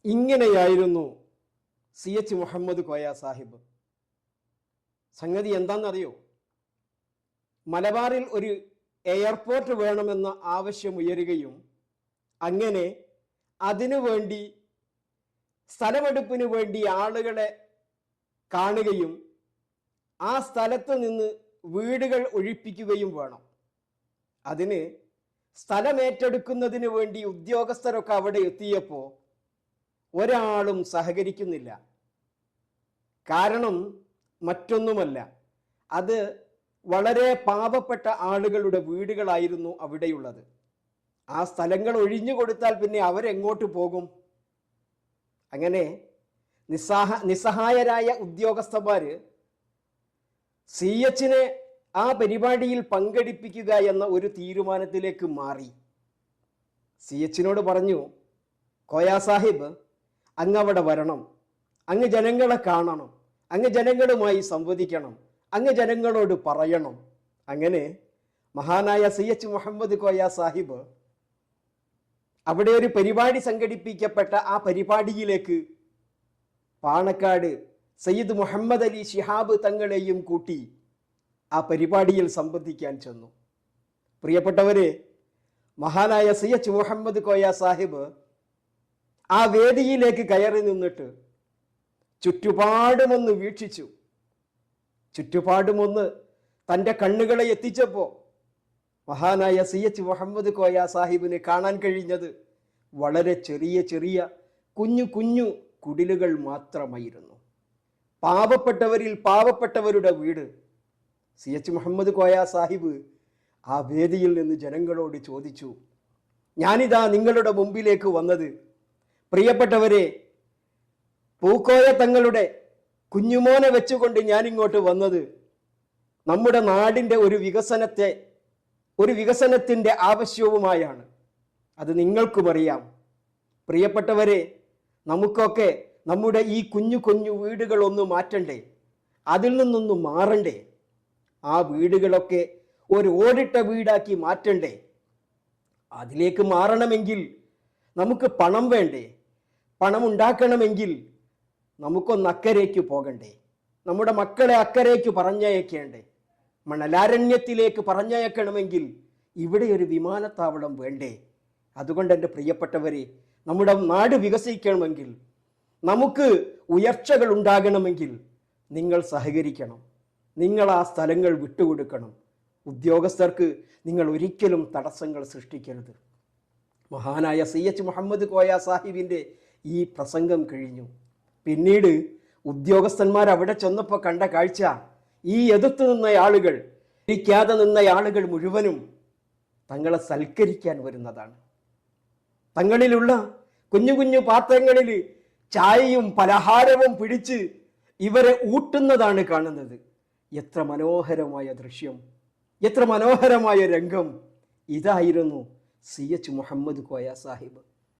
ഇങ്ങനെയായിരുന്നു CH മുഹമ്മദ് കോയ സാഹിബ്. സംഗതി എന്താണെന്നറിയോ? മലബാറിൽ ഒരു എയർപോർട്ട് വേണമെന്ന ആവശ്യം ഉയരുകയും അങ്ങനെ അതിനുവേണ്ടി സ്ഥലമെടുപ്പിന് വേണ്ടി ആളുകളെ കാണുകയും ആ സ്ഥലത്ത് നിന്ന് വീടുകൾ ഒഴിപ്പിക്കുകയും വേണം. അതിന് സ്ഥലമേറ്റെടുക്കുന്നതിന് വേണ്ടി ഉദ്യോഗസ്ഥരൊക്കെ അവിടെ എത്തിയപ്പോൾ ഒരാളും സഹകരിക്കുന്നില്ല. കാരണം മറ്റൊന്നുമല്ല, അത് വളരെ പാവപ്പെട്ട ആളുകളുടെ വീടുകളായിരുന്നു അവിടെയുള്ളത്. ആ സ്ഥലങ്ങൾ ഒഴിഞ്ഞു കൊടുത്താൽ പിന്നെ അവരെങ്ങോട്ട് പോകും? അങ്ങനെ നിസ്സഹായരായ ഉദ്യോഗസ്ഥന്മാര് CH ആ പരിപാടിയിൽ പങ്കെടുപ്പിക്കുക എന്ന ഒരു തീരുമാനത്തിലേക്ക് മാറി. CH പറഞ്ഞു, കോയ സാഹിബ്, അങ്ങ് അവിടെ വരണം, അങ്ങ് ജനങ്ങളെ കാണണം, അങ്ങ് ജനങ്ങളുമായി സംവദിക്കണം, അങ്ങ് ജനങ്ങളോട് പറയണം. അങ്ങനെ മഹാനായ CH മുഹമ്മദ് കോയ സാഹിബ് അവിടെ ഒരു പരിപാടി സംഘടിപ്പിക്കപ്പെട്ട ആ പരിപാടിയിലേക്ക് പാണക്കാട് സയ്യിദ് മുഹമ്മദ് അലി ശിഹാബ് തങ്ങളെയും കൂട്ടി ആ പരിപാടിയിൽ സംബന്ധിക്കാൻ ചെന്നു. പ്രിയപ്പെട്ടവരെ, മഹാനായ CH മുഹമ്മദ് കോയ സാഹിബ് ആ വേദിയിലേക്ക് കയറി നിന്നിട്ട് ചുറ്റുപാടുമൊന്ന് വീക്ഷിച്ചു. ചുറ്റുപാടുമൊന്ന് തൻ്റെ കണ്ണുകളെ എത്തിച്ചപ്പോൾ മഹാനായ CH മുഹമ്മദ് കോയ സാഹിബിന് കാണാൻ കഴിഞ്ഞത് വളരെ ചെറിയ ചെറിയ കുഞ്ഞു കുഞ്ഞു കുടിലുകൾ മാത്രമായിരുന്നു. പാവപ്പെട്ടവരിൽ പാവപ്പെട്ടവരുടെ വീട്. CH മുഹമ്മദ് കോയ സാഹിബ് ആ വേദിയിൽ നിന്ന് ജനങ്ങളോട് ചോദിച്ചു, ഞാനിതാ നിങ്ങളുടെ മുമ്പിലേക്ക് വന്നത്, പ്രിയപ്പെട്ടവരെ, പൂക്കോയ തങ്ങളുടെ കുഞ്ഞുമോനെ വെച്ചുകൊണ്ട് ഞാനിങ്ങോട്ട് വന്നത് നമ്മുടെ നാടിൻ്റെ ഒരു വികസനത്തിൻ്റെ ആവശ്യവുമായാണ്. അത് നിങ്ങൾക്കും അറിയാം. പ്രിയപ്പെട്ടവരെ, നമുക്കൊക്കെ നമ്മുടെ ഈ കുഞ്ഞു കുഞ്ഞു വീടുകളൊന്ന് മാറ്റണ്ടേ? അതിൽ നിന്നൊന്ന് മാറണ്ടേ? ആ വീടുകളൊക്കെ ഒരു ഓടിട്ട വീടാക്കി മാറ്റണ്ടേ? അതിലേക്ക് മാറണമെങ്കിൽ നമുക്ക് പണം വേണ്ടേ? പണം ഉണ്ടാക്കണമെങ്കിൽ നമുക്കൊന്ന് അക്കരയ്ക്ക് പോകണ്ടേ? നമ്മുടെ മക്കളെ അക്കരയ്ക്ക് പറഞ്ഞയക്കേണ്ടേ? മണലാരണ്യത്തിലേക്ക് പറഞ്ഞയക്കണമെങ്കിൽ ഇവിടെ ഒരു വിമാനത്താവളം വേണ്ടേ? അതുകൊണ്ട് എൻ്റെ പ്രിയപ്പെട്ടവരെ, നമ്മുടെ നാട് വികസിക്കണമെങ്കിൽ, നമുക്ക് ഉയർച്ചകൾ ഉണ്ടാകണമെങ്കിൽ നിങ്ങൾ സഹകരിക്കണം. നിങ്ങൾ ആ സ്ഥലങ്ങൾ വിട്ടുകൊടുക്കണം. ഉദ്യോഗസ്ഥർക്ക് നിങ്ങൾ ഒരിക്കലും തടസ്സങ്ങൾ സൃഷ്ടിക്കരുത്. മഹാനായ CH മുഹമ്മദ് കോയ സാഹിബിൻ്റെ ഈ പ്രസംഗം കഴിഞ്ഞു. പിന്നീട് ഉദ്യോഗസ്ഥന്മാർ അവിടെ ചെന്നപ്പോൾ കണ്ട കാഴ്ച, ഈ എതിർത്ത് നിന്ന ആളുകൾ, ഇരിക്കാതെ നിന്ന ആളുകൾ മുഴുവനും തങ്ങളെ സൽക്കരിക്കാൻ വരുന്നതാണ്. തങ്ങളിലുള്ള കുഞ്ഞു കുഞ്ഞു പാത്രങ്ങളിൽ ചായയും പലഹാരവും പിടിച്ച് ഇവരെ ഊട്ടുന്നതാണ് കാണുന്നത്. എത്ര മനോഹരമായ ദൃശ്യം, എത്ര മനോഹരമായ രംഗം! ഇതായിരുന്നു CH മുഹമ്മദ് കോയ സാഹിബ്.